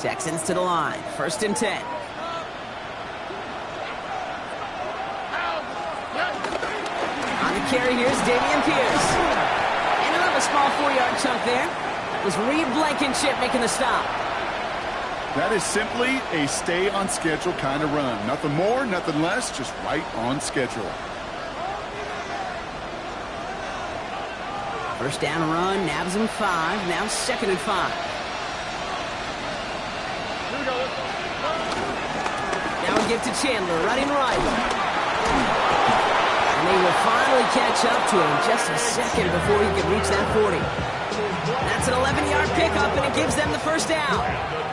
Texans to the line. 1st and 10. On the carry, here's Dameon Pierce. And another small 4-yard chunk there. That was Reed Blankenship making the stop. That is simply a stay-on-schedule kind of run. Nothing more, nothing less, just right on schedule. 1st down run, nabs him 5. Now 2nd and 5. Now we get to Chandler, running right. And they will finally catch up to him just a second before he can reach that 40. That's an 11-yard pickup, and it gives them the 1st down.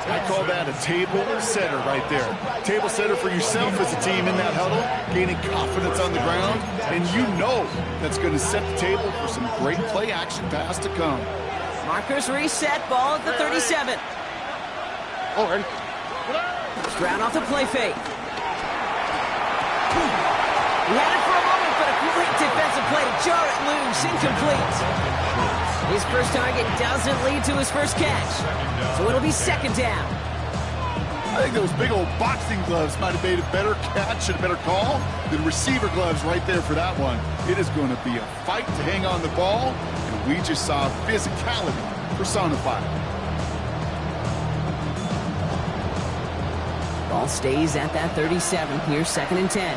I call that a table setter right there. Table setter for yourself as a team in that huddle, gaining confidence on the ground, and you know that's going to set the table for some great play-action pass to come. Markers reset, ball at the 37. All right. Stroud off the play fake. He had it for a moment, but a great defensive play to jar it loose, incomplete. His first target doesn't lead to his first catch, so it'll be 2nd down. I think those big old boxing gloves might have made a better catch and a better call than receiver gloves right there for that one. It is going to be a fight to hang on the ball, and we just saw physicality personified. Ball stays at that 37. Here's 2nd and 10.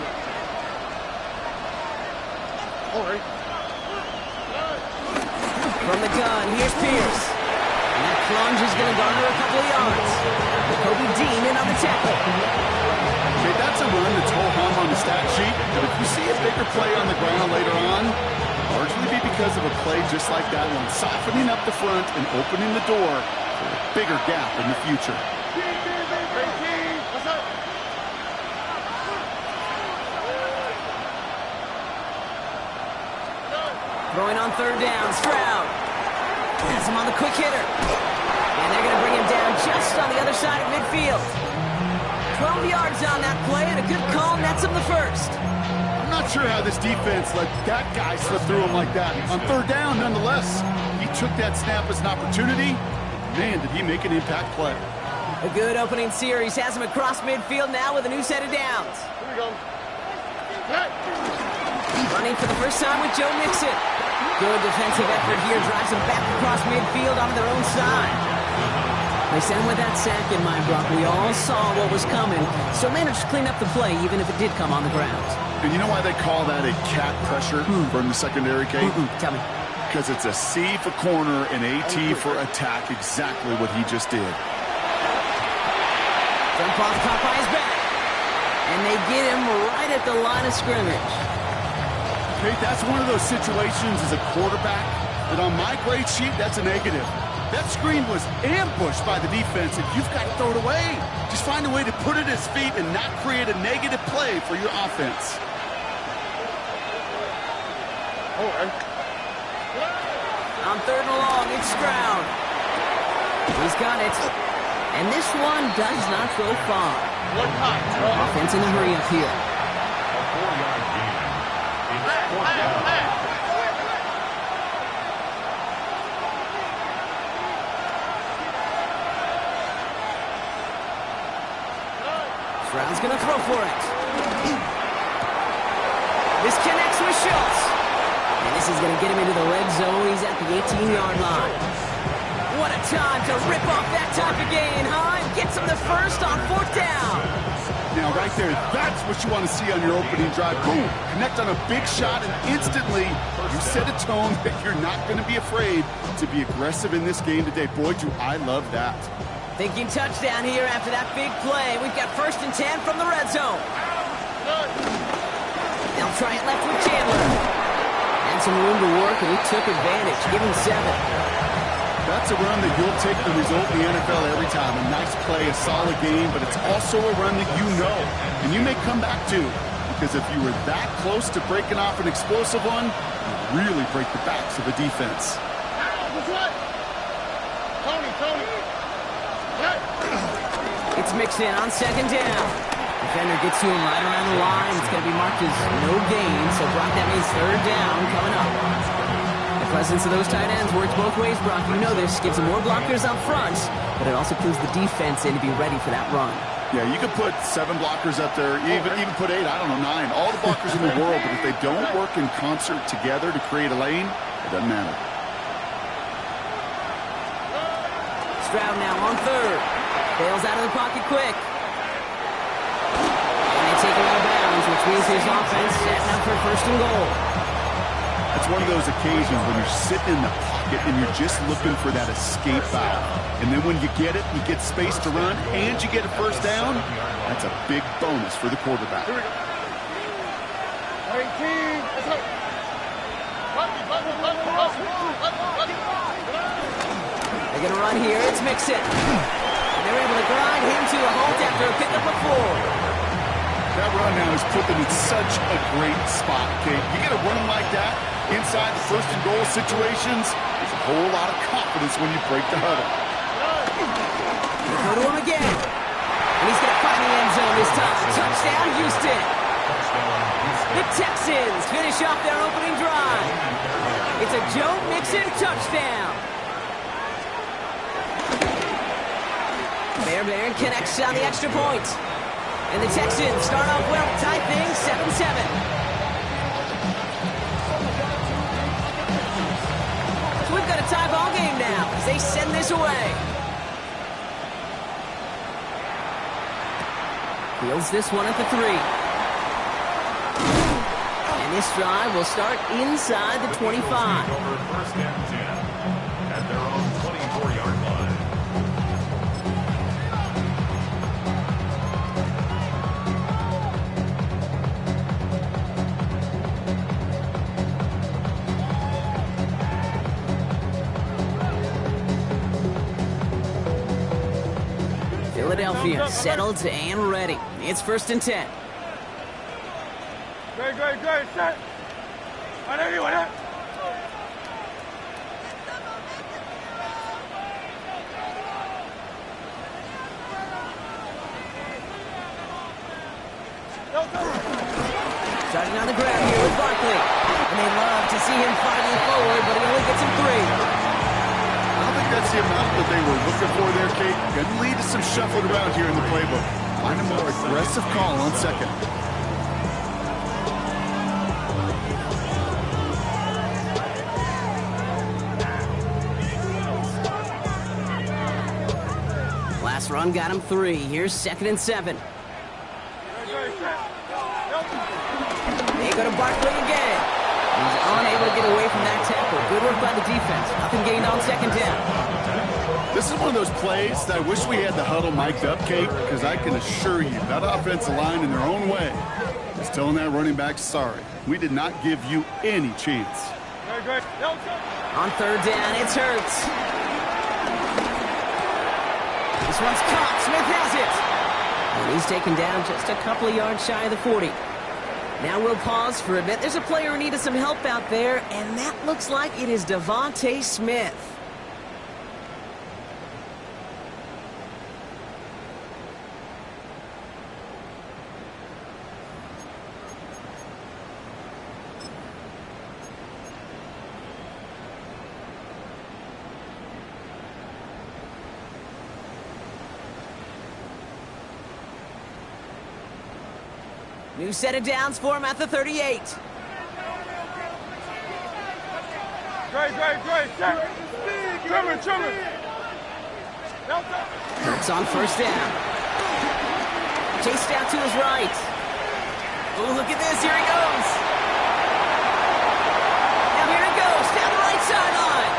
All right. From the gun, here's Pierce. And that plunge is going to garner a couple of yards. Kobe Dean in on the tackle. Okay, that's a run that's ho-hum on the stat sheet, but if you see a bigger play on the ground later on, largely be because of a play just like that one, softening up the front and opening the door for a bigger gap in the future. Throwing on 3rd down, Stroud. Has him on the quick hitter. And they're going to bring him down just on the other side of midfield. 12 yards on that play, and a good call nets him the 1st. I'm not sure how this defense let that guy slip through him like that. On 3rd down, nonetheless, he took that snap as an opportunity. Man, did he make an impact play. A good opening series has him across midfield now with a new set of downs. Here we go. Running for the first time with Joe Mixon. Good defensive effort here drives them back across midfield onto their own side. They sent with that sack in mind, Brock. We all saw what was coming, so managed to clean up the play even if it did come on the ground. And you know why they call that a cat pressure from the secondary, Kate? Tell me. Because it's a C for corner and AT for attack, exactly what he just did. Jump off caught by his back. And they get him right at the line of scrimmage. Hey, that's one of those situations as a quarterback that on my grade sheet, that's a negative. That screen was ambushed by the defense, and you've got to throw it away. Just find a way to put it at his feet and not create a negative play for your offense. All right. On 3rd and long, it's Stroud. He's got it. And this one does not go far. Offense in a hurry up here. Stroud's going to throw for it. This connects with Schultz. And this is going to get him into the red zone. He's at the 18-yard line. What a time to rip off that type of gain, huh? Gets him the 1st on 4th down. Now, right there, that's what you want to see on your opening drive. Boom! Connect on a big shot, and instantly you set a tone that you're not going to be afraid to be aggressive in this game today. Boy, do I love that. Thinking touchdown here after that big play. We've got 1st and 10 from the red zone. They'll try it left with Chandler. And some room to work, and he took advantage. Give him 7. That's a run that you'll take the result in the NFL every time. A nice play, a solid game, but it's also a run that you know, and you may come back to, because if you were that close to breaking off an explosive one, you really break the backs of a defense. Tony. It's mixed in on 2nd down. Defender gets to him right around the line. It's going to be marked as no gain, so Brock, that means 3rd down coming up. presence of those tight ends works both ways, Brock. You know this. Gives them more blockers up front, but it also clues the defense in to be ready for that run. Yeah, you could put 7 blockers up there, even put 8, I don't know, 9. All the blockers in the world, but if they don't work in concert together to create a lane, it doesn't matter. Stroud now on third. Bails out of the pocket quick. And they take him out of bounds, which means his offense setting up for first and goal. It's one of those occasions when you're sitting in the pocket and you're just looking for that escape valve. And then when you get it, you get space to run, and you get a first down, that's a big bonus for the quarterback. Here we go. 19. Let's go. They're going to run here. It's Mixon. And they're able to grind him to a halt after a pickup of 4. That run now has put them in such a great spot, Kate. You get a run like that inside the first and goal situations, there's a whole lot of confidence when you break the huddle. They go to him again. And he's going to find the end zone this time. Touchdown, Houston. The Texans finish off their opening drive. It's a Joe Mixon touchdown. Bear connects on the extra point. And the Texans start off well, tie things 7-7. So we've got a tie ball game now as they send this away. Fields this one at the 3. And this drive will start inside the 25. First and 10 at their own 24-yard line. Philadelphia settled and ready. It's first and 10. Great. Set. On anyone, huh? Starting on the ground here with Barkley. And they love to see him fighting forward, but he only gets him 3. I don't think that's the amount that they were looking for there, Kate. Going to lead to some shuffling around here in the playbook. Find a more aggressive call on second. Last run got him 3. Here's second and 7. They go to Barkley again. He's unable to get away from that tackle. Good work by the defense. Nothing gained on second down. This is one of those plays that I wish we had the huddle mic'd up, Kate, because I can assure you that offensive line in their own way is telling that running back, sorry, we did not give you any chance. On third down, it's Hurts. This one's caught. Smith has it. And he's taken down just a couple of yards shy of the 40. Now we'll pause for a bit. There's a player who needed some help out there, and that looks like it is Devontae Smith. New set of downs for him at the 38. Great. Set. Trimmer. Hurts on first down. Chased out to his right. Oh, look at this. Here he goes. Now here he goes down the right sideline.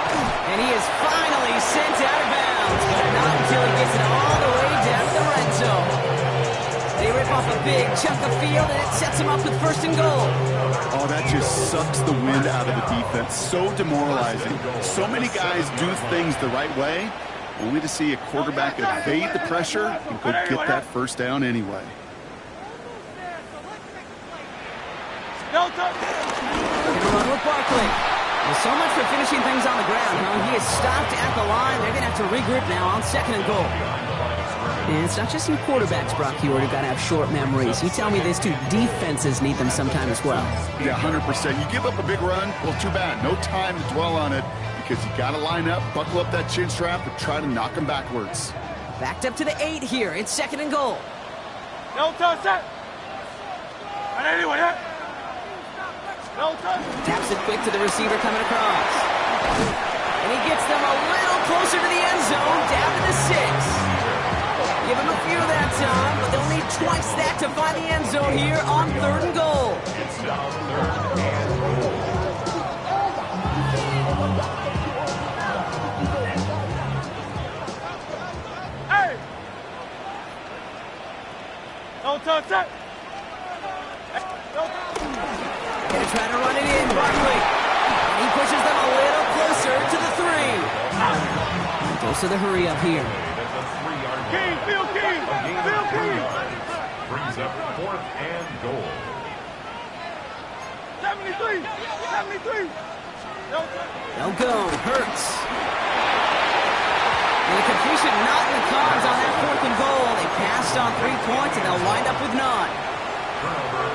And he is finally sent out of bounds, but not until he gets it all the way down to the red zone. They rip off a big chunk of field, and it sets him up with first and goal. Oh, that just sucks the wind out of the defense. So demoralizing. So many guys do things the right way, only to see a quarterback evade the pressure and go get that first down anyway. They're going to run with Barkley. Well, so much for finishing things on the ground, huh? He is stopped at the line. They're going to have to regroup now on second and goal. And it's not just you quarterbacks, Brock Hewitt, who got to have short memories. You tell me this too, defenses need them sometime as well. Yeah, 100%. You give up a big run, well, too bad. No time to dwell on it because you got to line up, buckle up that chin strap, and try to knock them backwards. Backed up to the 8 here. It's 2nd and goal. No touch that. And anyone hit. No touch. Taps it quick to the receiver coming across. And he gets them a little closer to the end zone, down to the 6. Give him a few that time, but they'll need twice that to find the end zone here on 3rd and goal. It's now 3rd and goal. Hey! No touch that. Gonna try to run it in, Barkley. And he pushes them a little closer to the 3. Goes to the hurry up here. King, Phil King! Phil King! Brings up 4th and goal. 73! 73! No touch. They'll go. Hurts. And the completion not in the cards on that 4th and goal. They passed on 3 points, and they'll wind up with 9.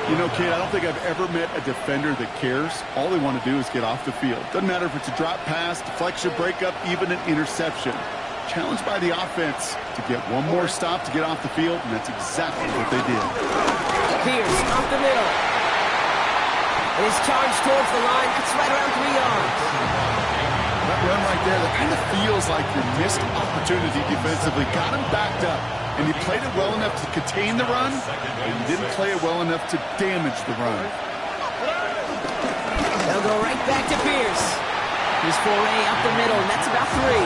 You know, kid, I don't think I've ever met a defender that cares. All they want to do is get off the field. Doesn't matter if it's a drop pass, deflection, breakup, even an interception. Challenged by the offense to get one more stop to get off the field, and that's exactly what they did. Pierce off the middle. His charge towards the line. That's right around 3 yards. That run right there, that kind of feels like your missed opportunity defensively. Got him backed up, and you played it well enough to contain the run, but you didn't play it well enough to damage the run. They'll go right back to Pierce. His foray up the middle, and that's about 3.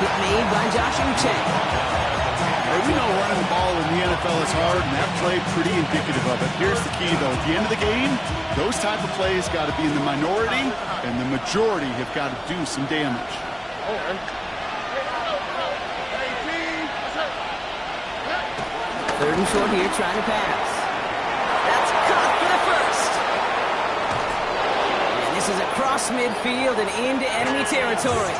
Hit made by Josh Uche. Hey, we know running the ball in the NFL is hard, and that play pretty indicative of it. Here's the key, though. At the end of the game, those type of plays got to be in the minority, and the majority have got to do some damage. Third and short here, trying to pass. That's caught for the first. And this is across midfield and into enemy territory.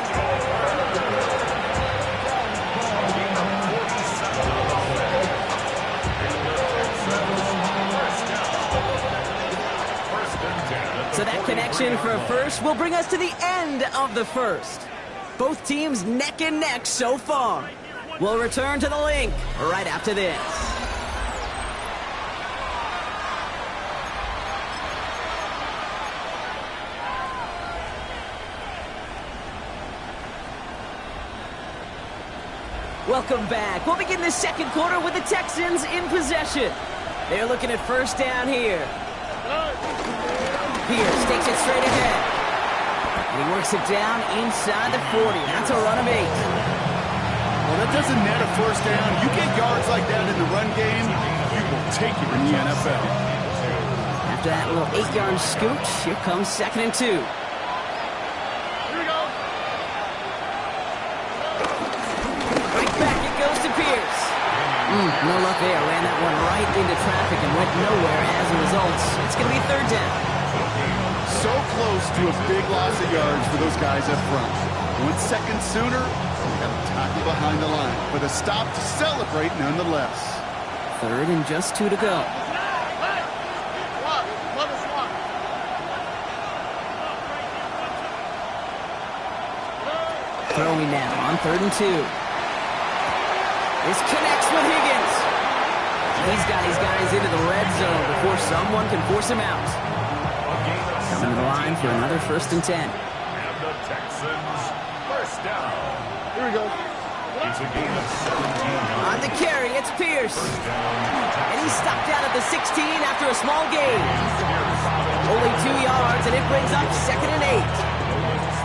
So that connection for a first will bring us to the end of the first. Both teams neck and neck so far. We'll return to the link right after this. Welcome back. We'll begin the second quarter with the Texans in possession. They're looking at first down here. Pierce takes it straight ahead. And he works it down inside the 40. That's a run of 8. Well, that doesn't net a first down. You get yards like that in the run game, you will take it in the NFL. After that little 8-yard scooch, here comes 2nd and 2. Here we go. Right back it goes to Pierce. No luck there. Ran that one right into traffic and went nowhere as a result. It's going to be 3rd down. So close to a big loss of yards for those guys up front. 1 second sooner, got a tackle behind the line. But a stop to celebrate nonetheless. 3rd and just 2 to go. Throwing now on 3rd and 2. This connects with Higgins. He's got his guys into the red zone before someone can force him out. Coming to the line for another 1st and 10. And the Texans, first down. Here we go. It's a gain of 17. On the carry, it's Pierce. And he's stopped out at the 16 after a small gain. Only 2 yards, and it brings up 2nd and 8.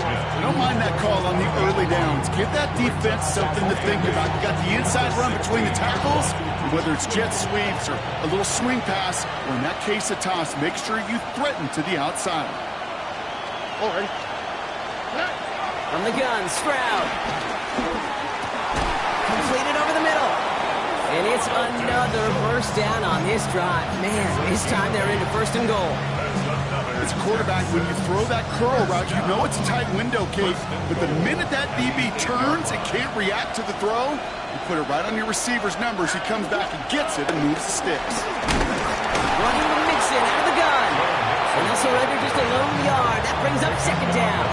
I don't mind that call on the early downs. Give that defense something to think about. You got the inside run between the tackles, and whether it's jet sweeps or a little swing pass, or in that case a toss, make sure you threaten to the outside. All right. From the gun, Stroud. Completed over the middle. And it's another first down on this drive. Man, this time they're into 1st and goal. As a quarterback, when you throw that curl route, you know it's a tight window, Kate. But the minute that DB turns and can't react to the throw, you put it right on your receiver's numbers. He comes back and gets it and moves the sticks. Running the Mixon out of the gun. And they'll surrender just a lone yard. That brings up second down.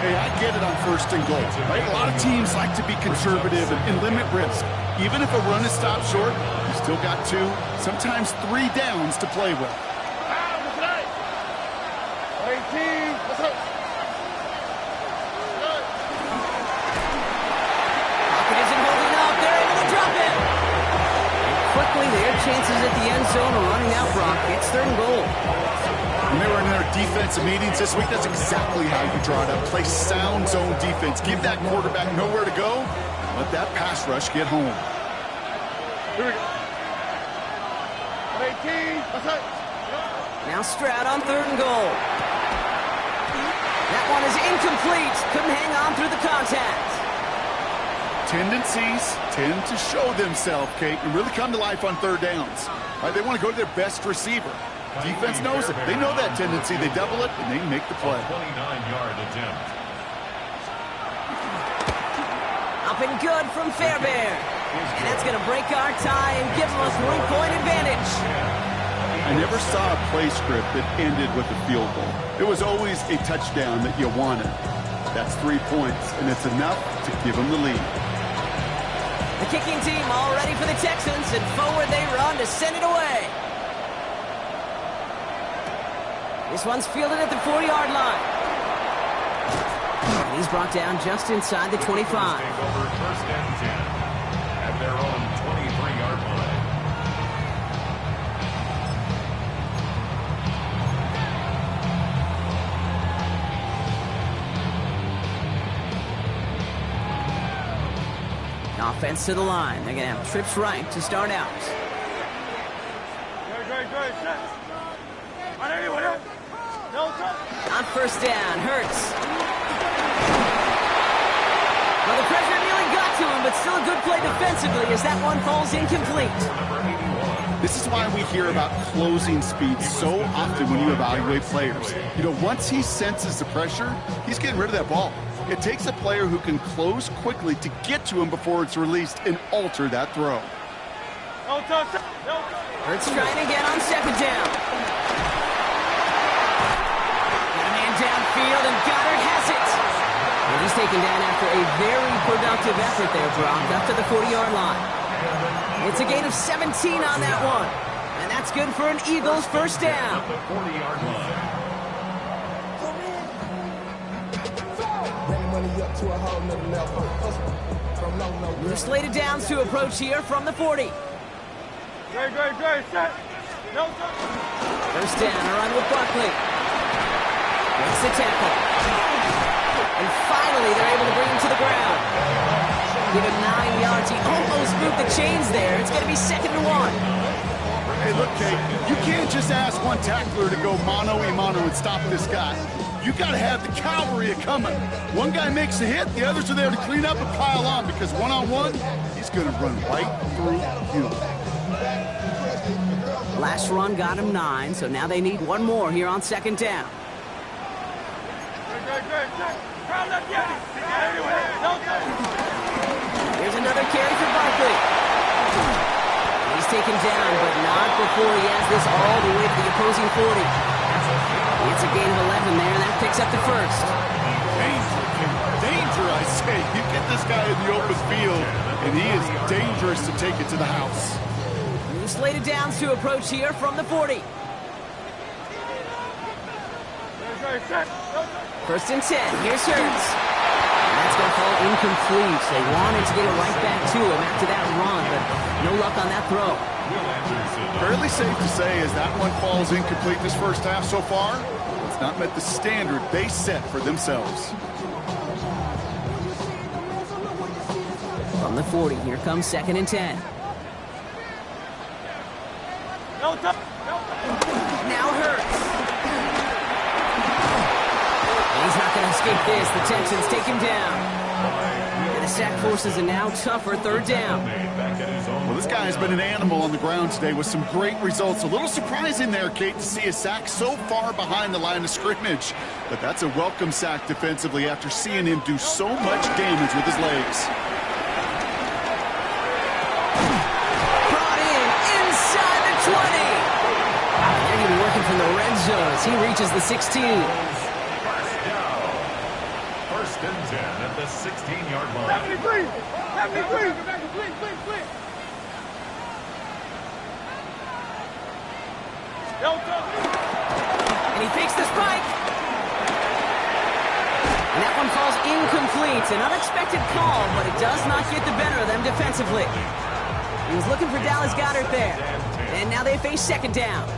Hey, I get it on first and goal, right? A lot of teams like to be conservative and limit risk. Even if a run is stopped short, you still got 2, sometimes 3 downs to play with. 18. What's up? Pocket isn't holding up. They're able to drop it. Quickly, their chances at the end zone are running out, Brock. It's third and goal. When they were in their defensive meetings this week, that's exactly how you draw it up. Play sound zone defense. Give that quarterback nowhere to go. Let that pass rush get home. Here we go. 18. What's up? Now Stroud on third and goal. That one is incomplete. Couldn't hang on through the contact. Tendencies tend to show themselves, Kate, and really come to life on third downs. Right, they want to go to their best receiver. Defense knows it. They know that tendency. They double it, and they make the play. 29-yard attempt. Up and good from Fairbairn. And that's going to break our tie and give them a 3-point advantage. I never saw a play script that ended with a field goal. It was always a touchdown that you wanted. That's 3 points, and it's enough to give them the lead. The kicking team all ready for the Texans, and forward they run to send it away. This one's fielded at the 40-yard line. And he's brought down just inside the 25. Take over first and 10 at their own 23-yard line. Offense to the line. They're going to have trips right to start out. Great. Set. On first down, Hurts. Well, the pressure nearly got to him, but still a good play defensively as that one falls incomplete. This is why we hear about closing speed so often when you evaluate players. You know, once he senses the pressure, he's getting rid of that ball. It takes a player who can close quickly to get to him before it's released and alter that throw. Hurts trying again on second down. Got a man downfield, and Goddard has it. And he's taken down after a very productive effort there, Brock, up to the 40-yard line. It's a gain of 17 on that one. And that's good for an Eagles first down. The 40-yard line. New slated downs to approach here from the 40. Great. Set. First down, a run with Barkley. Makes the tackle. And finally, they're able to bring him to the ground. Give him 9 yards. He almost moved the chains there. It's going to be 2nd and 1. Hey, look, Kate, you can't just ask one tackler to go mano-a-mano and stop this guy. You got to have the cavalry coming. One guy makes a hit, the others are there to clean up and pile on, because one-on-one, he's going to run right through you. Last run got him 9, so now they need one more here on second down. Here's another carry for Barkley. He's taken down, but not before he has this all the way to the opposing 40. It's a gain of 11 there, and that picks up the first. Danger, I say. You get this guy in the open field, and he is dangerous to take it to the house. New slated downs to approach here from the 40. First and 10. Here's Hurts. And that's going to fall incomplete. They wanted to get it right back to him after that run, but no luck on that throw. Fairly safe to say as that one falls incomplete this first half so far, it's not met the standard they set for themselves. From the 40, here comes 2nd and 10. Now Hurts. And he's not going to escape this. The Texans take him down. And The sack forces a now tougher third down. Well, this guy has been an animal on the ground today with some great results. A little surprising there, Kate, to see a sack so far behind the line of scrimmage. But that's a welcome sack defensively after seeing him do so much damage with his legs. Brought in inside the 20. They're going to be working from the red zone as he reaches the 16. First and 10 at the 16-yard line. 73! 73! And he fakes the spike. And that one falls incomplete. An unexpected call, but it does not get the better of them defensively. He was looking for Dallas Goedert there. And now they face second down.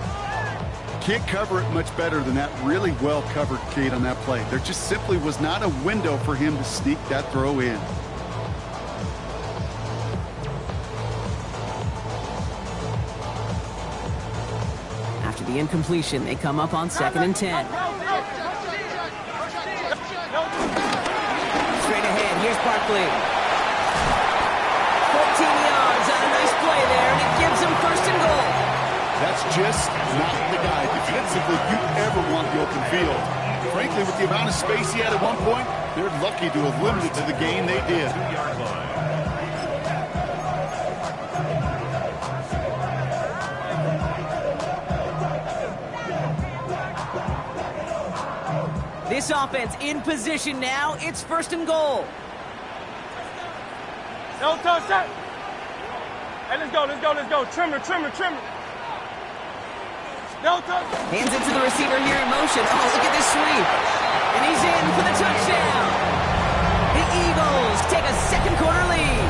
Can't cover it much better than that. Really well covered, Kate, on that play. There just simply was not a window for him to sneak that throw in. After the incompletion, they come up on second and 10. Straight ahead, here's Barkley. 14 yards on a nice play there, and it gives them first and goal. That's just not the guy defensively you ever want the open field. Frankly, with the amount of space he had at one point, they're lucky to have limited to the game they did. This offense in position now. It's first and goal. No touch that. Hey, let's go. Trimmer. No touch. Hands it to the receiver here in motion. Oh, look at this sweep. And he's in for the touchdown. The Eagles take a second quarter lead.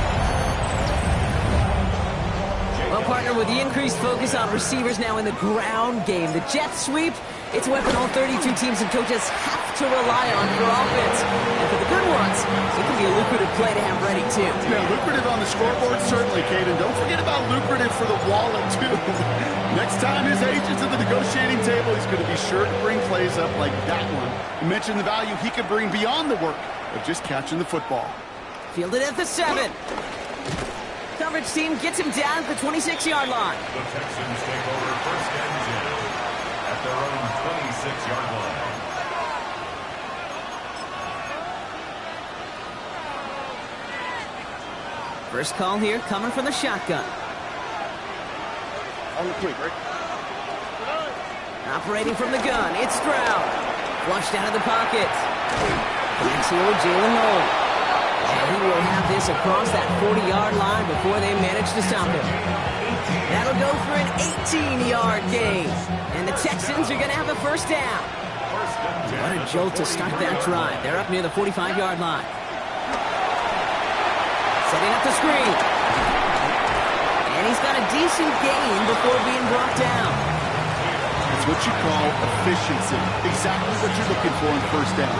Well, partner, with the increased focus on receivers now in the ground game, the jet sweep, it's a weapon all 32 teams and coaches have to rely on for offense. And for the good ones, it can be a lucrative play to have ready, too. Yeah, lucrative on the scoreboard, certainly, Kate. And don't forget about lucrative for the wallet, too. Next time his agent's at the negotiating table, he's going to be sure to bring plays up like that one. You mentioned the value he could bring beyond the work of just catching the football. Fielded at the 7. Coverage team gets him down at the 26-yard line. The Texans take over first and 10 at their own 26-yard line. First call here coming from the shotgun. On the quick, right? Operating from the gun, it's Stroud. Flushed out of the pocket. Connects here with Jalen Noel. And he will have this across that 40-yard line before they manage to stop him. That'll go for an 18-yard gain. And the Texans are going to have a first down. What a jolt to start that drive. They're up near the 45-yard line. Setting up the screen. And he's got a decent gain before being brought down. It's what you call efficiency. Exactly what you're looking for in first down.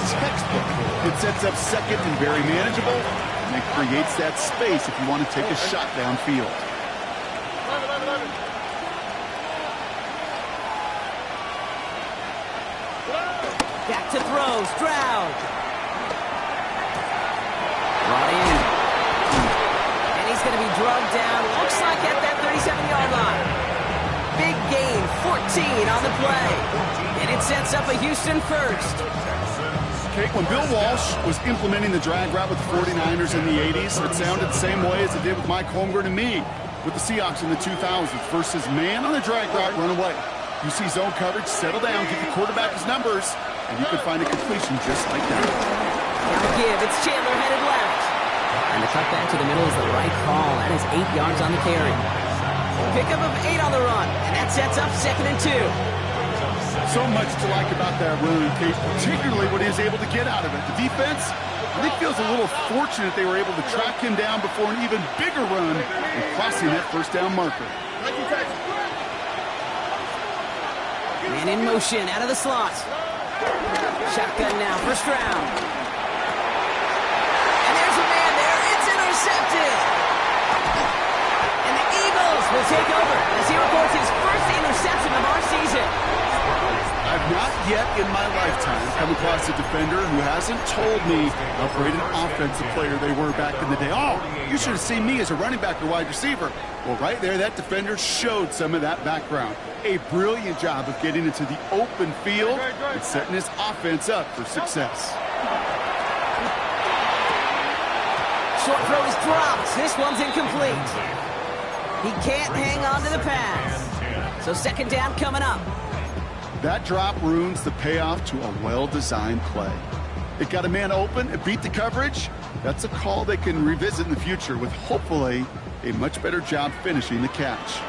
Textbook. It sets up second and very manageable, and it creates that space if you want to take a shot downfield. Back to throw, Stroud. Brought in. And he's going to be drugged down, looks like at that 37-yard line. Big gain, 14 on the play. And it sets up a Houston first. Kate, when Bill Walsh was implementing the drag route with the 49ers in the 80s, it sounded the same way as it did with Mike Holmgren and me with the Seahawks in the 2000s versus man on the drag route, run away. You see zone coverage, settle down, give the quarterback his numbers, and you can find a completion just like that. Now give, it's Chandler headed left. And the cut back to the middle is the right call. That is 8 yards on the carry. Pickup of 8 on the run, and that sets up second and 2. So much to like about that run, Kate, particularly what he was able to get out of it. The defense, I think, feels a little fortunate they were able to track him down before an even bigger run and crossing that first down marker. Man in motion, out of the slot. Shotgun now for Stroud. And there's a man there. It's intercepted. And the Eagles will take over as he records his first interception of our season. I've Not yet in my lifetime come across a defender who hasn't told me how great an offensive player they were back in the day. Oh, you should have seen me as a running back or wide receiver. Well, right there, that defender showed some of that background. A brilliant job of getting into the open field and setting his offense up for success. Short throw is dropped. This one's incomplete. He can't hang on to the pass. So second down coming up. That drop ruins the payoff to a well-designed play. It got a man open, it beat the coverage. That's a call they can revisit in the future with hopefully a much better job finishing the catch.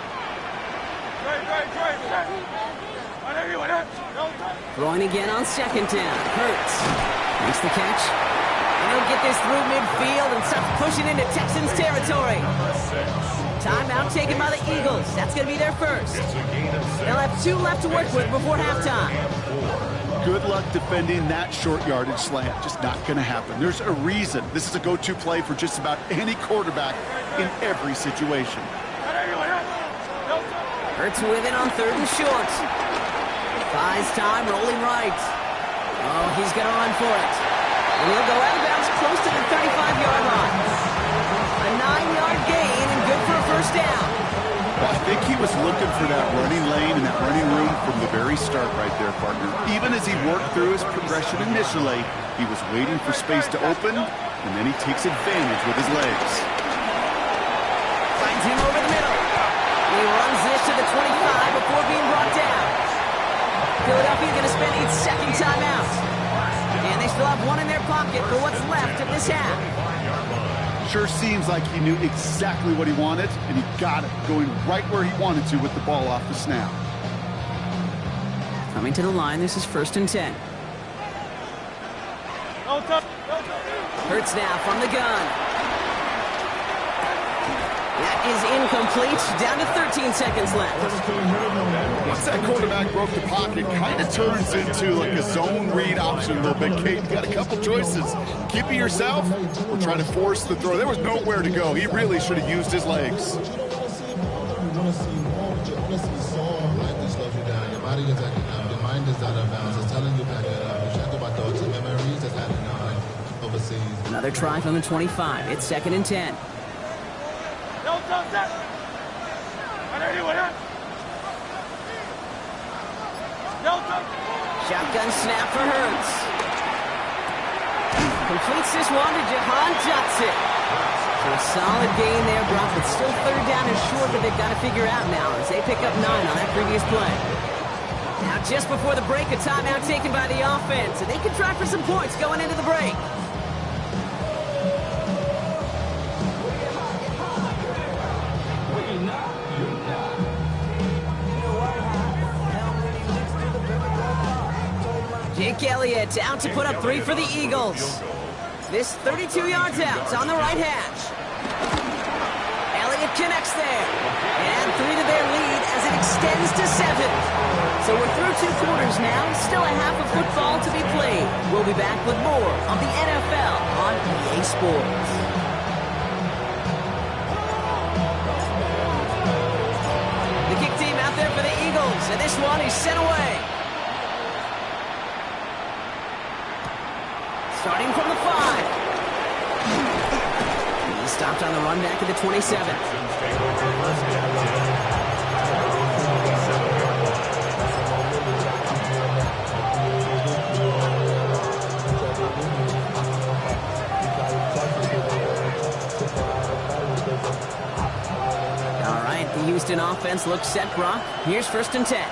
Throwing again on second down. Hurts. Makes the catch. And he'll get this through midfield and starts pushing into Texans territory. Timeout taken by the Eagles. That's going to be their first. They'll have 2 left to work with before halftime. Good luck defending that short yardage slant. Just not going to happen. There's a reason. This is a go-to play for just about any quarterback in every situation. Hurts with it on 3rd and short. Buys time, rolling right. Oh, he's going to run for it. And he'll go out of bounds close to the 35-yard line. A 9-yard gain and good for a first down. Well, I think he was looking for that running lane and that running room from the very start right there, partner. Even as he worked through his progression initially, he was waiting for space to open, and then he takes advantage with his legs. Finds him over the middle. He runs this to the 25 before being brought down. Philadelphia's going to spend its second timeout. And they still have one in their pocket for what's left of this half. Sure seems like he knew exactly what he wanted, and he got it, going right where he wanted to with the ball off the snap. Coming to the line, this is 1st and 10. Hurts now from the gun. That is incomplete. Down to 13 seconds left. Once that quarterback broke the pocket, kind of turns into like a zone read option a little bit. Kate, you got a couple choices. Keep it yourself or try to force the throw. There was nowhere to go. He really should have used his legs. Another try from the 25. It's 2nd and 10. Shotgun snap for Hurts. Completes this one to Jahan Johnson. So a solid gain there, Brock, but still 3rd down and short that they've got to figure out now as they pick up 9 on that previous play. Now just before the break, a timeout taken by the offense, and they can try for some points going into the break. Jake Elliott out to put up 3 for the Eagles. This 32 yards out on the right hash. Elliott connects there. And 3 to their lead as it extends to 7. So we're through 2 quarters now. Still a half of football to be played. We'll be back with more of the NFL on EA Sports. The kick team out there for the Eagles. And this one is sent away. Starting from the 5. He stopped on the run back at the 27. All right, the Houston offense looks set, Brock. Here's 1st and 10.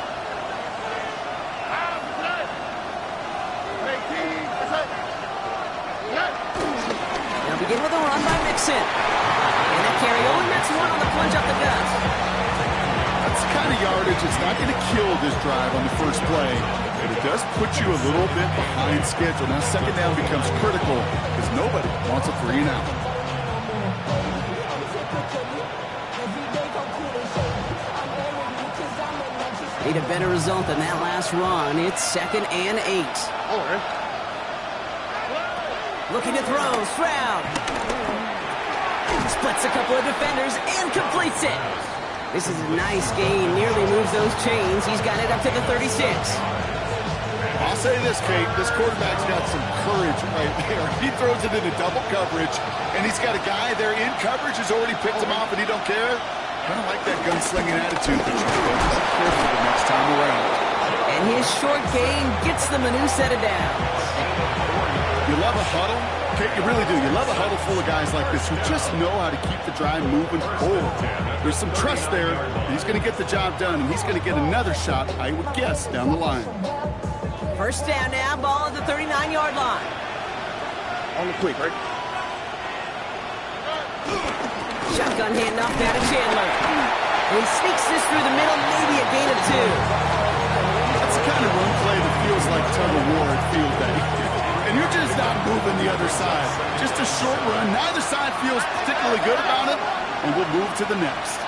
Begin with a run by Mixon. And that carry only makes 1 on the plunge up the gut. That's the kind of yardage it's not going to kill this drive on the first play, but it does put you a little bit behind schedule. Now second down becomes critical because nobody wants a 3 and out. Need a better result than that last run. It's 2nd and 8. All right. Looking to throw, Stroud. Splits a couple of defenders and completes it. This is a nice gain, nearly moves those chains. He's got it up to the 36. I'll say this, Kate. This quarterback's got some courage right there. He throws it into double coverage, and he's got a guy there in coverage who's already picked him off, and he don't care. Kind of like that gunslinging attitude, but you have to be careful the next time around. And his short gain gets them a new set of downs. You love a huddle? Okay, you really do. You love a huddle full of guys like this who just know how to keep the drive moving forward. There's some trust there. He's going to get the job done, and he's going to get another shot, I would guess, down the line. First down now, ball at the 39-yard line. On the quick, right? Shotgun handoff down to Chandler. And he sneaks this through the middle, maybe a gain of 2. That's the kind of run play that feels like tug-of-war at field day. And you're just not moving the other side. Just a short run. Neither side feels particularly good about it, and we'll move to the next.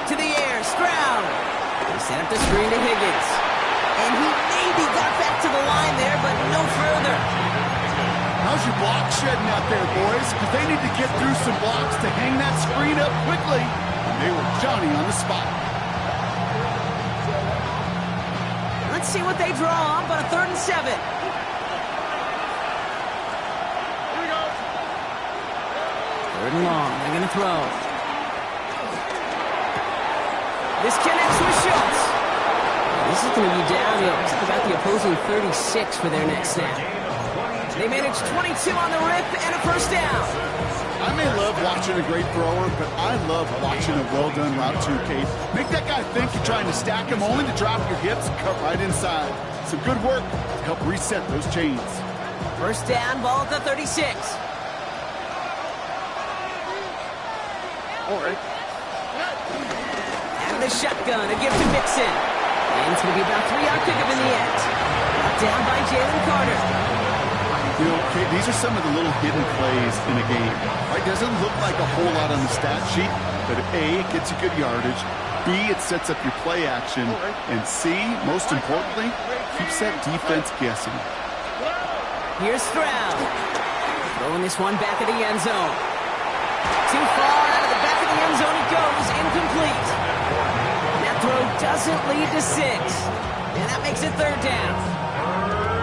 To the air, Stroud. They set up the screen to Higgins. And he maybe got back to the line there, but no further. How's your block shedding out there, boys? Because they need to get through some blocks to hang that screen up quickly. And they were Johnny on the spot. Let's see what they draw up on a 3rd and 7. Third and long. They're going to throw. This connects with Schultz. This is going to be downhill. It's about the opposing 36 for their next snap. They managed 22 on the rip and a first down. I may love watching a great thrower, but I love watching a well-done route too, Kate. Make that guy think you're trying to stack him only to drop your hips and cut right inside. Some good work to help reset those chains. First down, ball at the 36. All right. Out of the shotgun, a gift to Mixon. And it's going to be about a 3-yard pickup in the end. Brought down by Jalen Carter. You know, Kate, these are some of the little hidden plays in a game. Right? Doesn't look like a whole lot on the stat sheet, but A, it gets you good yardage. B, it sets up your play action. And C, most importantly, keeps that defense guessing. Here's Stroud. Throwing this one back of the end zone. Too far out of the back of the end zone it goes. Incomplete. And that throw doesn't lead to 6. And that makes it 3rd down.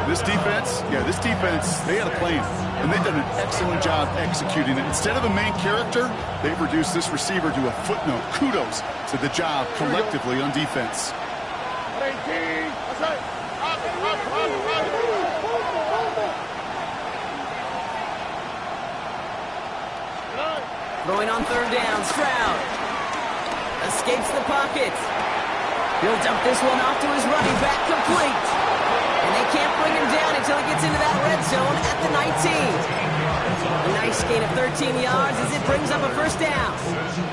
This defense, they had a plan, and they've done an excellent job executing it. Instead of a main character, they've reduced this receiver to a footnote. Kudos to the job collectively on defense. Throwing on 3rd down, Stroud. Escapes the pocket. He'll dump this one off to his running back, complete. And they can't bring him down until he gets into that red zone at the 19. A nice gain of 13 yards as it brings up a first down.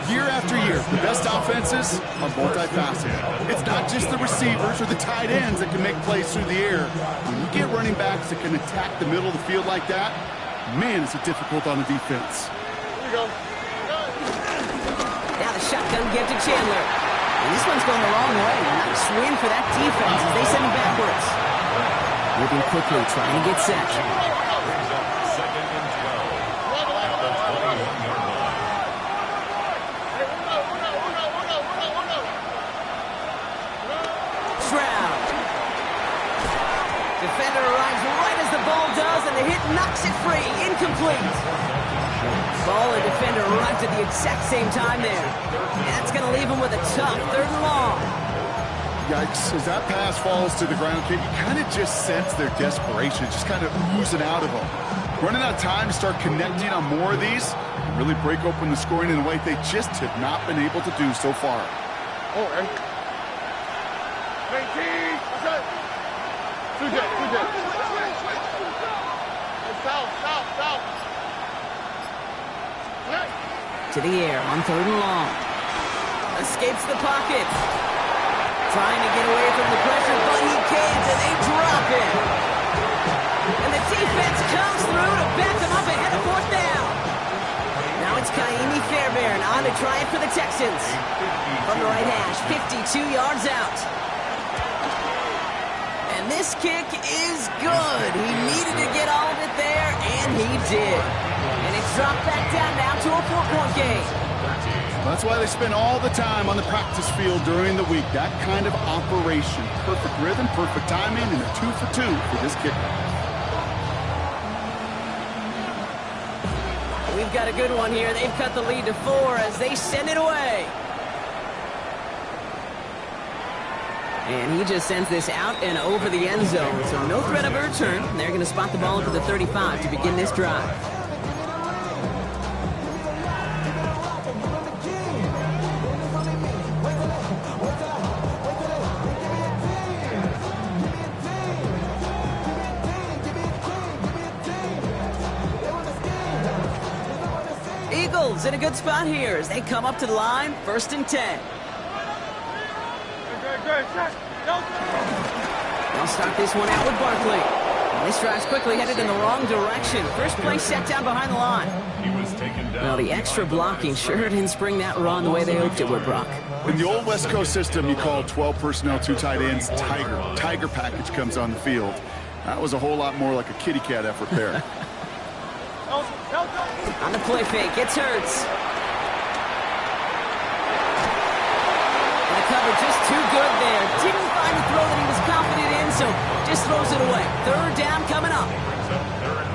Year after year, the best offenses are multifaceted. It's not just the receivers or the tight ends that can make plays through the air. When you get running backs that can attack the middle of the field like that, man, is it difficult on the defense. Here we go. Now the shotgun give to Chandler. And this one's going the wrong way. Nice win for that defense as they send him backwards. Moving quickly, trying to get set. Brings up 2nd and 12 at the 21-yard line. Stroud. Defender arrives right as the ball does, and the hit knocks it free. Incomplete. Ball and defender arrived at the exact same time there. And that's going to leave him with a tough 3rd and long. Yikes, as that pass falls to the ground, Kate, you kind of just sense their desperation, just kind of oozing out of them. Running out of time to start connecting on more of these and really break open the scoring in a way they just have not been able to do so far. All right. 19. Two jet. South. To the air on 3rd and long. Escapes the pocket. Trying to get away from the pressure, but he can't, and they drop him. And the defense comes through to back them up ahead of 4th down. Now it's Kaimi Fairbairn on to try it for the Texans. From the right hash, 52 yards out. And this kick is good. He needed to get all of it there, and he did. And it's dropped back down now to a 4-point game. That's why they spend all the time on the practice field during the week. That kind of operation. Perfect rhythm, perfect timing, and a 2 for 2 for this kickoff. We've got a good one here. They've cut the lead to 4 as they send it away. And he just sends this out and over the end zone. So no threat of a return. They're going to spot the ball into the 35 to begin this drive. Eagles in a good spot here as they come up to the line. 1st and 10. They'll start this one out with Barkley. This drive's quickly headed in the wrong direction. First play set down behind the line. He was taken down. Well, the extra blocking sure didn't spring that run the way they hoped it would, Brock. In the old West Coast system, you call 12 personnel, 2 tight ends, Tiger. Tiger package comes on the field. That was a whole lot more like a kitty cat effort there. On the play fake, it's Hurts. And the cover just too good there. Didn't find the throw that he was confident in, so just throws it away. 3rd down coming up.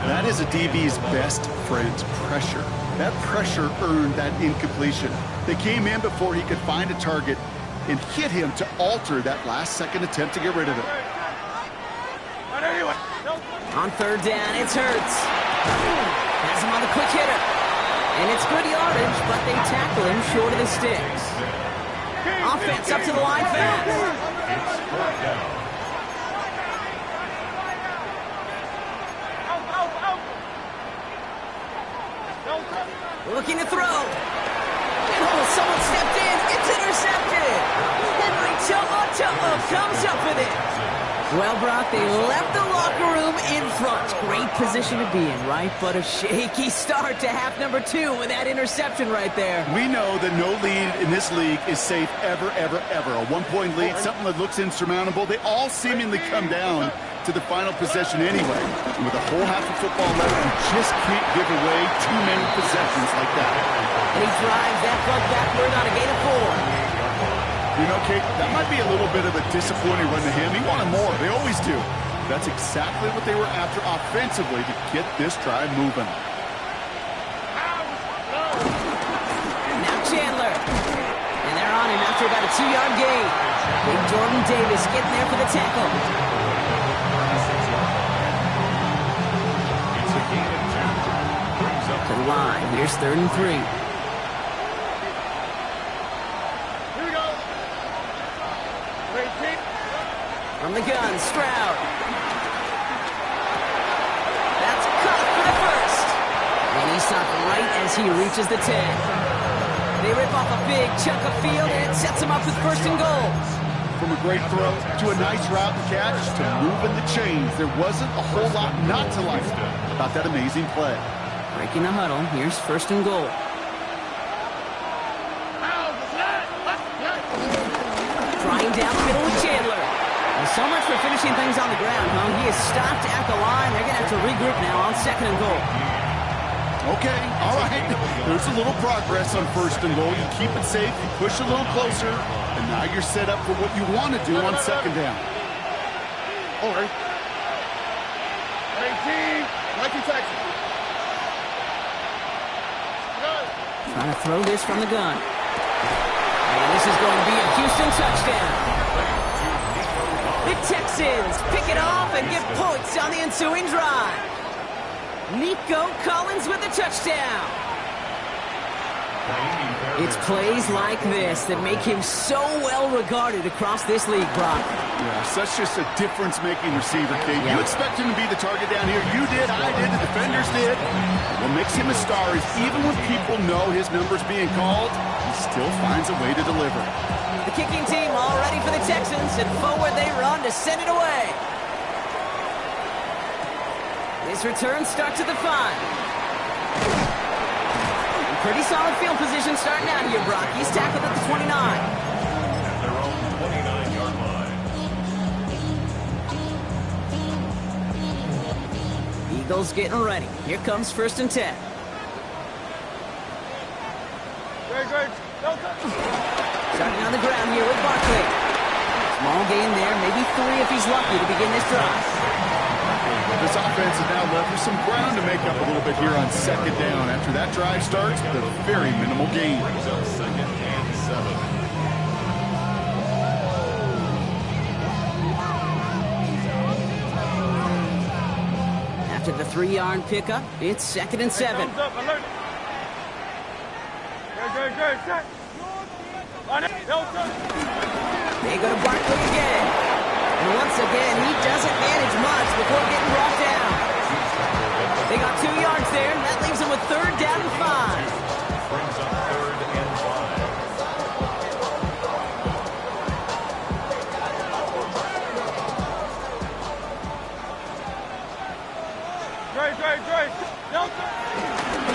That is a DB's best friend, pressure. That pressure earned that incompletion. They came in before he could find a target and hit him to alter that last-second attempt to get rid of it. On 3rd down, it's Hurts. Has him on the quick hitter. And it's good yardage, but they tackle him short of the sticks. Offense up to the line fast. Looking to throw. Oh, someone stepped in. It's intercepted. Henry comes up with it. Well, Brock, they left the locker room in front. Great position to be in, right? But a shaky start to half number 2 with that interception right there. We know that no lead in this league is safe ever, ever, ever. A 1-point lead, something that looks insurmountable. They all seemingly come down to the final possession anyway. And with a whole half of football left, you just can't give away too many possessions like that. And he drives that bug backward on a gain of 4. You know, Kate, that might be a little bit of a disappointing run to him. He wanted more. They always do. That's exactly what they were after offensively to get this drive moving. Now Chandler. And they're on him after about a 2-yard gain. Big Jordan Davis getting there for the tackle. To the line. Here's 3rd and 3. From the gun, Stroud. That's caught for the 1st. And he stopped right as he reaches the 10. They rip off a big chunk of field, and it sets him up with 1st and goal. From a great throw to a nice route and catch to moving the chains, there wasn't a whole lot not to like about that amazing play. Breaking the huddle, here's 1st and goal. Trying down the middle with Chandler. Well, so much for finishing things on the ground, huh? He is stopped at the line. They're going to have to regroup now on 2nd and goal. Okay, all right. There's a little progress on 1st and goal. You keep it safe, you push a little closer, and now you're set up for what you want to do on 2nd down. All right. 18, Nike Texas. Trying to throw this from the gun. And this is going to be a Houston touchdown. The Texans pick it off and get points on the ensuing drive. Nico Collins with a touchdown. It's plays like this that make him so well regarded across this league, Brock. Yeah, such just a difference-making receiver, Kate. You expect him to be the target down here. You did, I did, the defenders did. What makes him a star is even when people know his number's being called, he still finds a way to deliver. The kicking team all ready for the Texans, and forward they run to send it away. This return starts at the 5. Pretty solid field position starting out here, Brock. He's tackled at the 29. At their own 29-yard line. Eagles getting ready. Here comes 1st and 10. Starting on the ground here with Barkley. Small gain there, maybe 3 if he's lucky to begin this drive. This offense is now left with some ground to make up a little bit here on second down. After that drive starts with a very minimal gain. Second and 7. After the 3-yard pickup, it's 2nd and 7. They go to Barkley again. And once again, he doesn't manage much before getting brought down. They got 2 yards there, and that leaves them with 3rd down and 5. Brings up 3rd and 5.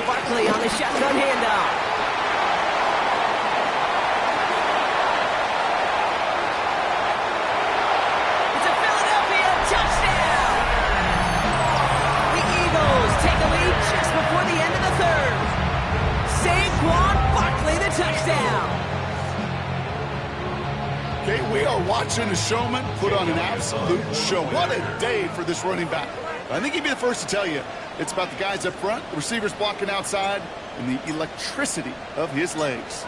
Barkley on the shotgun handoff. It's a Philadelphia touchdown. The Eagles take a lead just before the end of the 3rd. Saquon Barkley, the touchdown. Okay, we are watching a showman put on an absolute show. What a day for this running back. I think he'd be the first to tell you it's about the guys up front, the receivers blocking outside, and the electricity of his legs.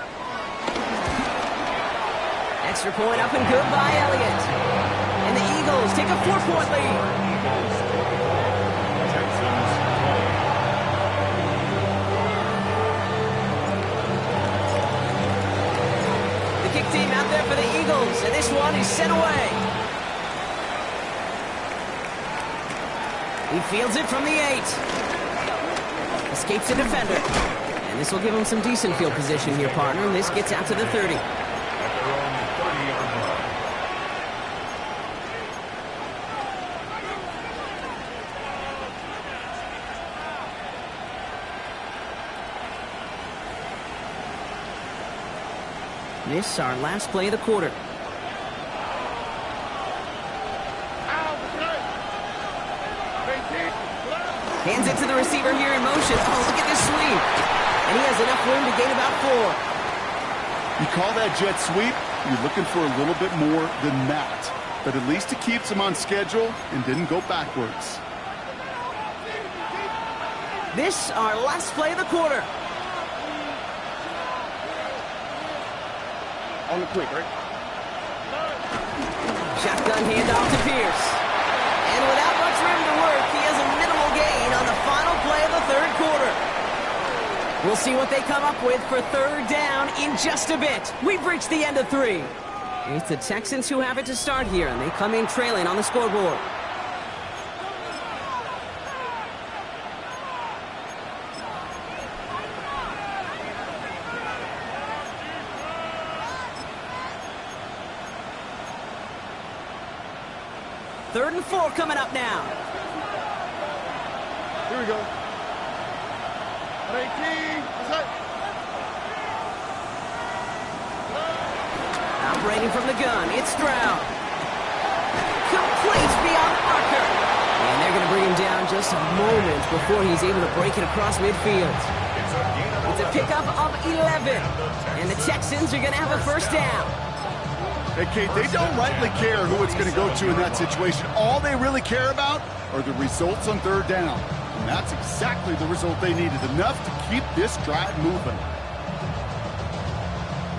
Extra point up and good by Elliott. And the Eagles take a 4-point lead. The kick team out there for the Eagles, and this one is sent away. He fields it from the 8. Escapes the defender. And this will give him some decent field position here, partner. And this gets out to the 30. At their own 30-yard line. This our last play of the quarter. Hands it to the receiver here in motion. Oh, look at this sweep. And he has enough room to gain about 4. You call that jet sweep, you're looking for a little bit more than that. But at least it keeps him on schedule and didn't go backwards. This our last play of the quarter. On the quick, right? Shotgun handoff to Pierce. And without much room to work, he has a minimal gain on the final play of the 3rd quarter. We'll see what they come up with for 3rd down in just a bit. We've reached the end of 3. It's the Texans who have it to start here, and they come in trailing on the scoreboard. Third and 4 coming up now. Here we go. 18. Operating from the gun, it's Stroud. Complete beyond the marker. And they're going to bring him down just a moment before he's able to break it across midfield. It's a pickup of 11. And the Texans are going to have a 1st down. Hey, Kate, they don't rightly care who it's going to go to in that situation. All they really care about are the results on 3rd down. And that's exactly the result they needed, enough to keep this drive moving.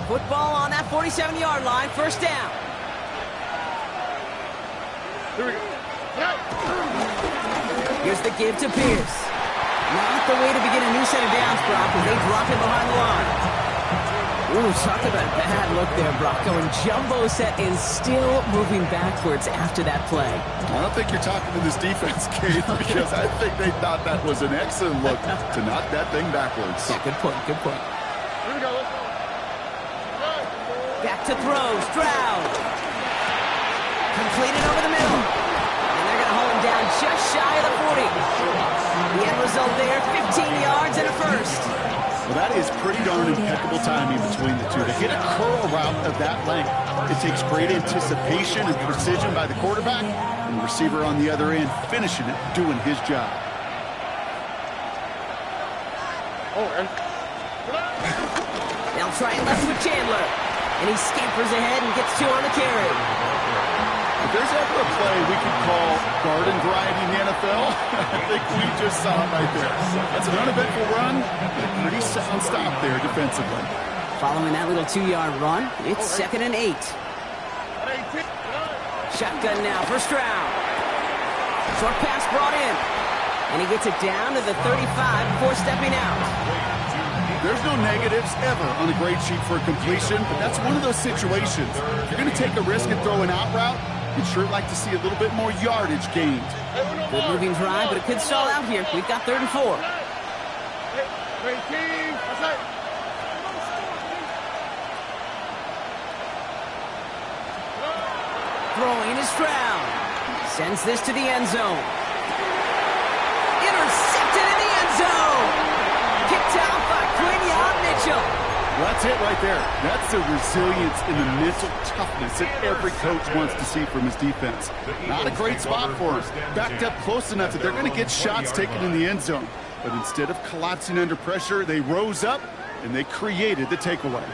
Football on that 47-yard line, 1st down. Here we go. Here's the give to Pierce. Not the way to begin a new set of downs, Brock, as they drop him behind the line. Ooh, talk about a bad look there, Brock. Going jumbo set and still moving backwards after that play. I don't think you're talking to this defense, Kate, because I think they thought that was an excellent look to knock that thing backwards. Yeah, good point, good point. Here we go. Let's go. Back to throw, Stroud. Completed over the middle. And they're going to hold him down just shy of the 40. The end result there, 15 yards and a 1st. Well, that is pretty darn impeccable timing between the two. To hit a curl route of that length, it takes great anticipation and precision by the quarterback, and the receiver on the other end finishing it, doing his job. Oh, and They'll try and left with Chandler. And he scampers ahead and gets 2 on the carry. If there's ever a play we could call garden variety in the NFL, I think we just saw it right there. That's an uneventful run, and a pretty sound stop there defensively. Following that little 2-yard run, it's 2nd and 8. Shotgun now, first round. Short pass brought in. And he gets it down to the 35 before stepping out. There's no negatives ever on a grade sheet for a completion, but that's one of those situations. If you're going to take a risk and throw an out route, you'd sure like to see a little bit more yardage gained. Good moving drive, but it could stall out here. We've got 3rd and 4. Throwing is Stroud. Sends this to the end zone. Intercepted in the end zone. Kicked out by Quinion Mitchell. That's it right there. That's the resilience and the mental toughness that every coach wants to see from his defense. Not a great spot for him. Backed up close enough that they're going to get shots taken in the end zone. But instead of collapsing under pressure, they rose up and they created the takeaway.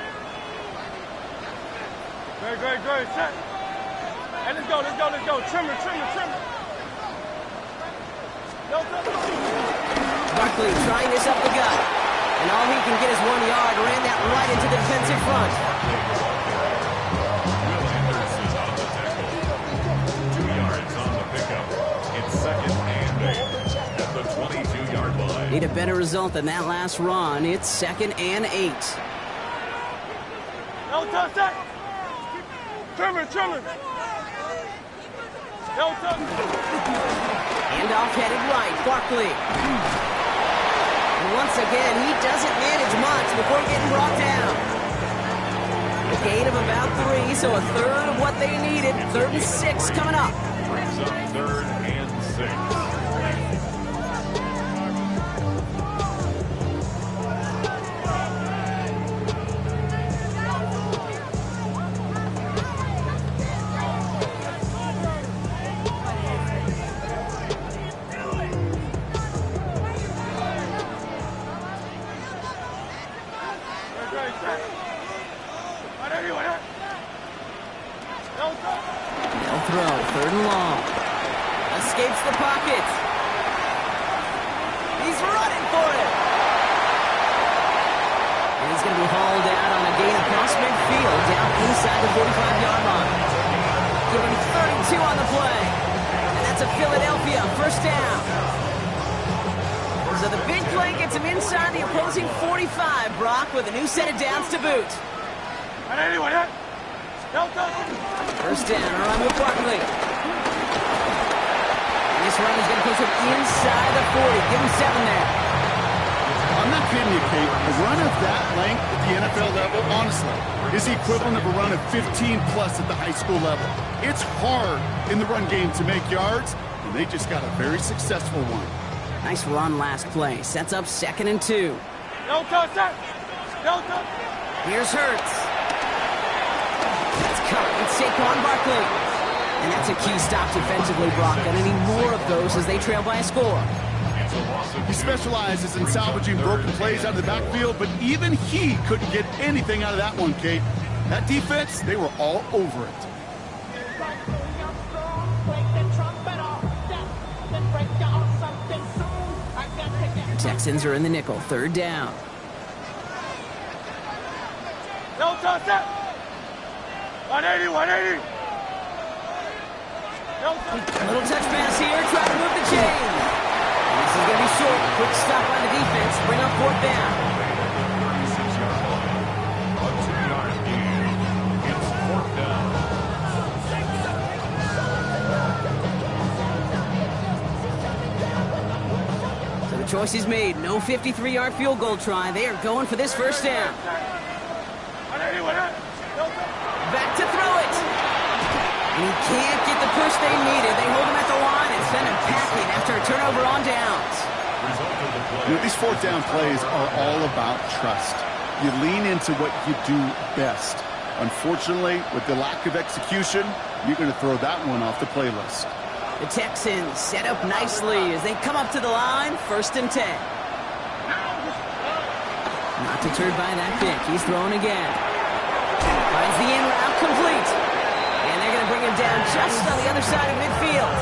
Great. Set. Hey, let's go. Trimmer. Barkley trying this up the gut. And all he can get is 1 yard. Ran that right into the defensive front. Will Anderson on the tackle. 2 yards on the pickup. It's 2nd and 8 at the 22-yard line. Need a better result than that last run. It's 2nd and 8. No touch that. Trimmer. No touch. Handoff headed right. Barkley. And once again, he doesn't manage much before getting brought down. A gain of about 3, so a third of what they needed. 3rd and 6 coming up. Brings up 3rd and 6. They'll throw. 3rd and long. Escapes the pocket. He's running for it. And he's going to be hauled out on a gain across midfield down inside the 45-yard line. Give him 32 on the play. And that's a Philadelphia 1st down. So the big play gets him inside the opposing 45, Brock, with a new set of downs to boot. 1st down, around with Barkley. And this run is going to push him inside the 40. Give him 7 there. I'm not kidding you, Kate. A run of that length at the NFL level, honestly, is the equivalent of a run of 15-plus at the high school level. It's hard in the run game to make yards, and they just got a very successful one. Nice run last play. Sets up 2nd and 2. No touch that. Here's Hurts. That's cut. It's Saquon Barkley. And that's a key stop defensively, Brock. Gonna need more of those as they trail by a score. He specializes in salvaging broken plays out of the backfield, but even he couldn't get anything out of that one, Kate. That defense, they were all over it. Texans are in the nickel. 3rd down. No touch that. 180. No touch. Little touch pass here. Try to move the chain. This is going to be short. Quick stop by the defense. Bring up 4th down. 36-yard line. A 2-yard gain. It's 4th down. So the choice is made. No 53-yard field goal try. They are going for this 1st down. Back to throw it. And he can't get the push they needed. They hold him at the line and send him packing after a turnover on downs. You know, these 4th down plays are all about trust. You lean into what you do best. Unfortunately, with the lack of execution, you're going to throw that one off the playlist. The Texans set up nicely as they come up to the line. 1st and 10. Not deterred by that pick. He's throwing again. Finds the in route complete. And they're going to bring him down just on the other side of midfield.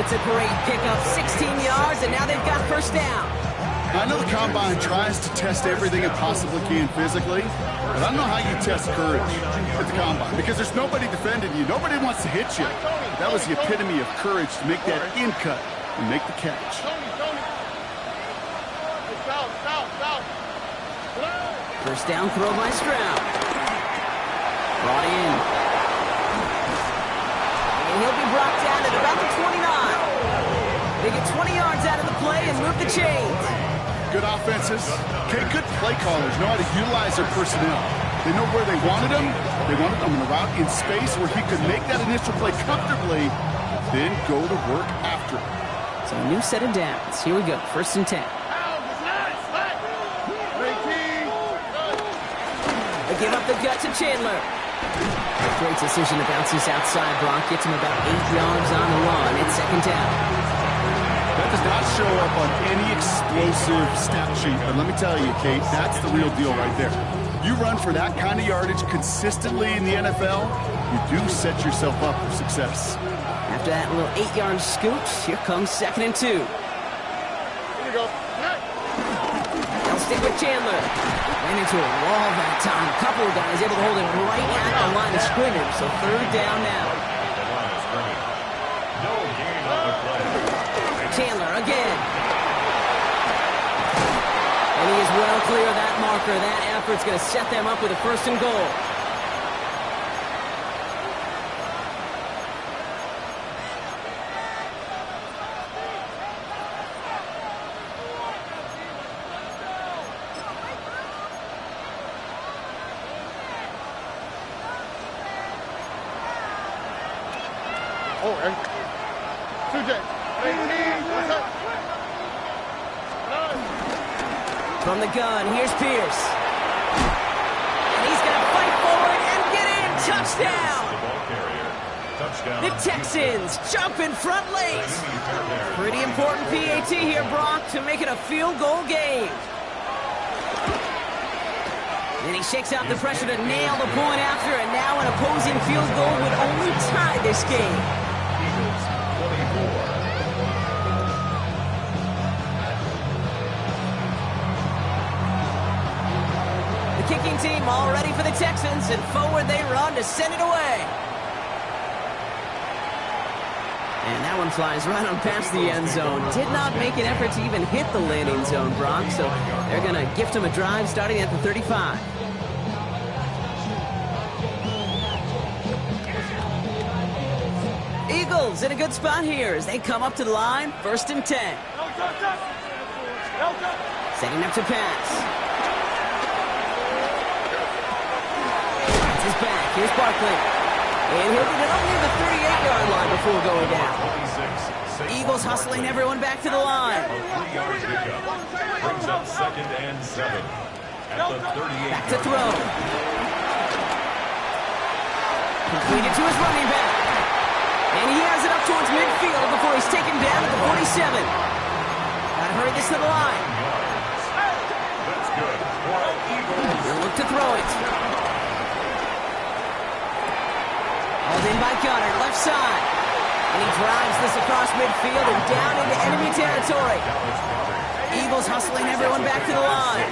It's a great pickup, 16 yards, and now they've got first down. I know the Combine tries to test everything it possibly can physically, but I don't know how you test courage at the Combine because there's nobody defending you. Nobody wants to hit you. That was the epitome of courage to make that in cut and make the catch. First down throw by Stroud. Brought in. And he'll be brought down at about the 29. They get 20 yards out of the play and move the chains. Good offenses. Okay, good play callers know how to utilize their personnel. They know where they wanted them. They wanted them in a route in space where he could make that initial play comfortably, then go to work after it. So a new set of downs. Here we go. First and 10. They give up the gut to Chandler. Great decision to bounce this outside. Brock gets him about 8 yards on the run. It's second down. That does not show up on any explosive stat sheet, but let me tell you, Kate, that's the real deal right there. You run for that kind of yardage consistently in the NFL, you do set yourself up for success. After that little 8-yard scoot, here comes second and 2. Here we go. They'll stick with Chandler. Ran into a wall that time. A couple of guys able to hold him right at the line of scrimmage, so third down now. Chandler again. And he is well clear of that marker. That effort's going to set them up with a first and goal. Oh, and 2J. From the gun, here's Pierce. And he's going to fight forward and get in. Touchdown. The Texans jump in front late. Pretty important PAT here, Brock, to make it a field goal game. And he shakes out the pressure to nail the point after, and now an opposing field goal would only tie this game. Kicking team all ready for the Texans, and forward they run to send it away. And that one flies right on past the end zone. Did not make an effort to even hit the landing zone, Brock, so they're going to gift him a drive starting at the 35. Eagles in a good spot here as they come up to the line, first and 10. Setting up to pass. Is back. Here's Barkley. And he'll get it up near the 38-yard line before going down. Eagles hustling everyone back to the line. Brings up second and 7 at the 38. Back to throw. Completed to his running back. And he has it up towards midfield before he's taken down at the 47. Gotta hurry this to the line. That's good. He'll look to throw it. Hauled in by Gunner, left side. And he drives this across midfield and down into enemy territory. Eagles hustling everyone back to the line.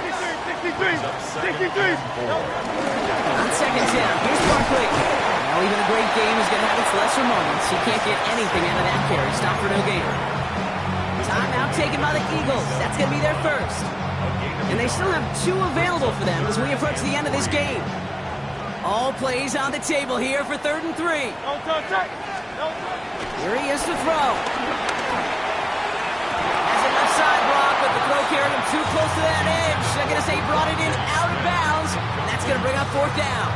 63. On second down, here's Barkley. Now even a great game is going to have its lesser moments. He can't get anything out of that carry. Stop for no gain. Timeout taken by the Eagles. That's going to be their first. And they still have 2 available for them as we approach the end of this game. All plays on the table here for 3rd and 3. Here he is to throw. Has it left side, Brock, but the throw carried him too close to that edge. They're going to say he brought it in out of bounds. And that's going to bring up 4th down.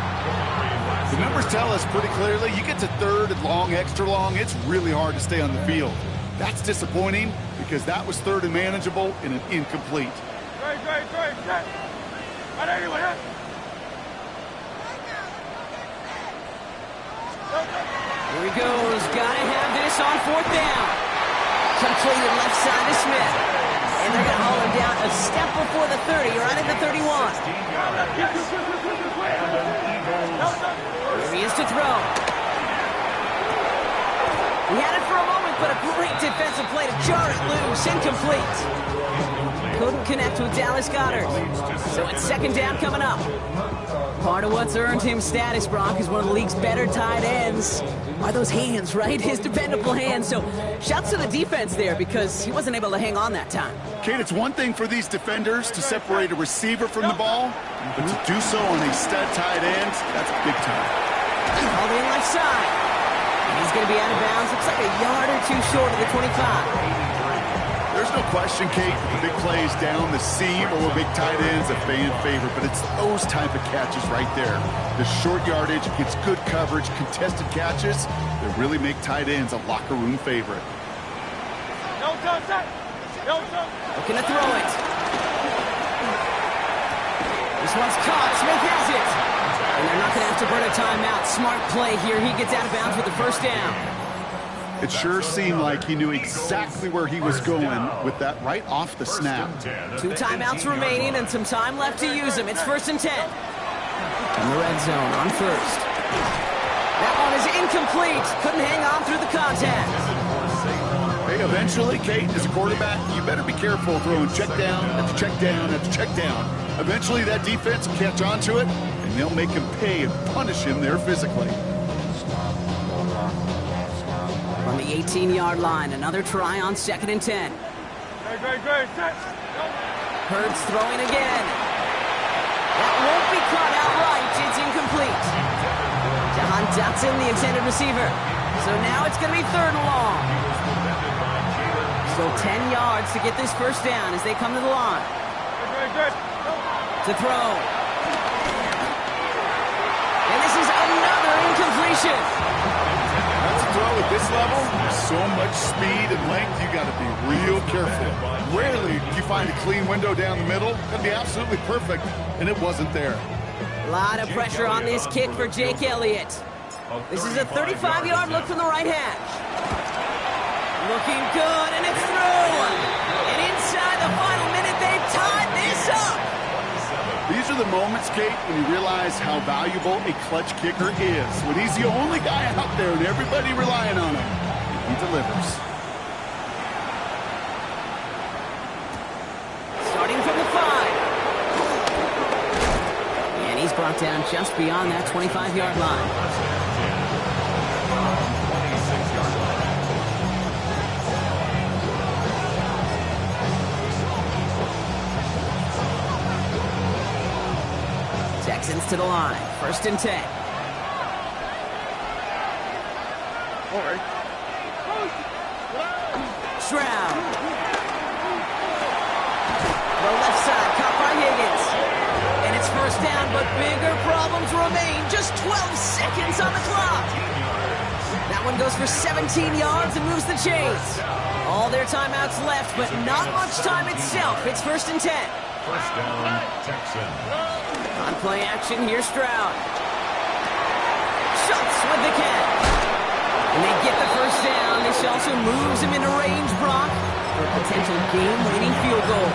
The numbers tell us pretty clearly, you get to 3rd and long, extra long, it's really hard to stay on the field. That's disappointing because that was 3rd and manageable and an incomplete. Here he goes. Gotta have this on 4th down. Completed left side to Smith. And they're going to haul him down a step before the 30, right at the 31. Here he is to throw. He had it for a moment, but a great defensive play to jar it loose. Incomplete. Couldn't connect with Dallas Goedert. So it's second down coming up. Part of what's earned him status, Brock, is one of the league's better tight ends. Are those hands, right? His dependable hands. So shouts to the defense there because he wasn't able to hang on that time. Kate, it's one thing for these defenders to separate a receiver from the ball, but to do so on a stud tight end, that's big time. All the way left side. And he's going to be out of bounds. Looks like a yard or two short of the 25. There's no question, Kate, the big plays down the seam or big tight ends, a fan favorite, but it's those type of catches right there. The short yardage, gets good coverage, contested catches that really make tight ends a locker room favorite. Looking to throw it. This one's caught. Smith has it. And they're not going to have to burn a timeout. Smart play here. He gets out of bounds with the first down. It sure seemed like he knew exactly where he was going with that right off the snap. 2 timeouts remaining and some time left to use them. It's 1st and 10. In the red zone on first. That one is incomplete. Couldn't hang on through the contact. Hey, eventually, Kate, as a quarterback, you better be careful throwing check down after check down after check down. Eventually, that defense will catch on to it, and they'll make him pay and punish him there physically. From the 18-yard line, another try on 2nd and 10. Hurts throwing again. That won't be caught outright. It's incomplete. Jahan Dotson, the intended receiver. So now it's going to be 3rd and long. Still 10 yards to get this first down as they come to the line. To throw. And this is another incompletion. That's a throw at this level. There's so much speed and length, you got to be real careful. Rarely do you find a clean window down the middle. It's going to be absolutely perfect, and it wasn't there. A lot of pressure on this kick for Jake Elliott. This is a 35-yard look from the right hash. Looking good, and it's through. And inside the final minute, they've tied this up. These are the moments, Kate, when you realize how valuable a clutch kicker is. When he's the only guy out there and everybody relying on him, he delivers. Starting from the 5. And he's brought down just beyond that 25-yard line. Texans to the line. 1st and 10. All right. Stroud. The left side caught by Higgins. And it's 1st down, but bigger problems remain. Just 12 seconds on the clock. That one goes for 17 yards and moves the chains. All their timeouts left, but not much time itself. It's 1st and 10. 1st down, Texans. On play action, here's Stroud. Schultz with the catch. And they get the 1st down. This also moves him into range, Brock, for a potential game-winning field goal.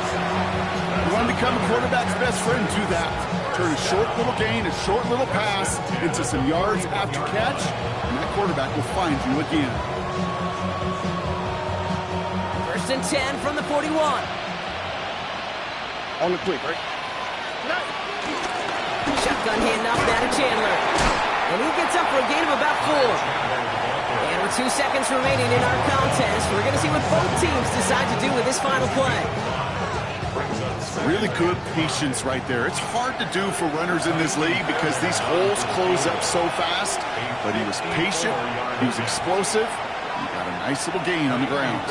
You want to become a quarterback's best friend, do that. Turn a short little gain, a short little pass into some yards after catch, and that quarterback will find you again. 1st and 10 from the 41. On the quick, right? Shotgun handoff now to Chandler. And he gets up for a gain of about 4. And with 2 seconds remaining in our contest, we're going to see what both teams decide to do with this final play. Really good patience right there. It's hard to do for runners in this league because these holes close up so fast. But he was patient, he was explosive, he got a nice little gain on the ground.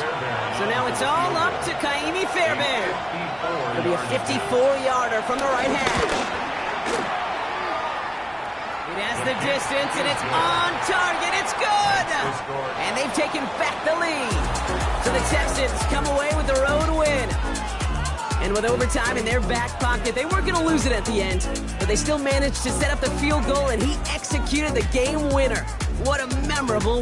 So now it's all up to Kaimi Fairbairn. It'll be a 54-yarder from the right hash. It has the distance, and it's on target. It's good! And they've taken back the lead. So the Texans come away with the road win. And with overtime in their back pocket, they weren't going to lose it at the end, but they still managed to set up the field goal, and he executed the game winner. What a memorable win.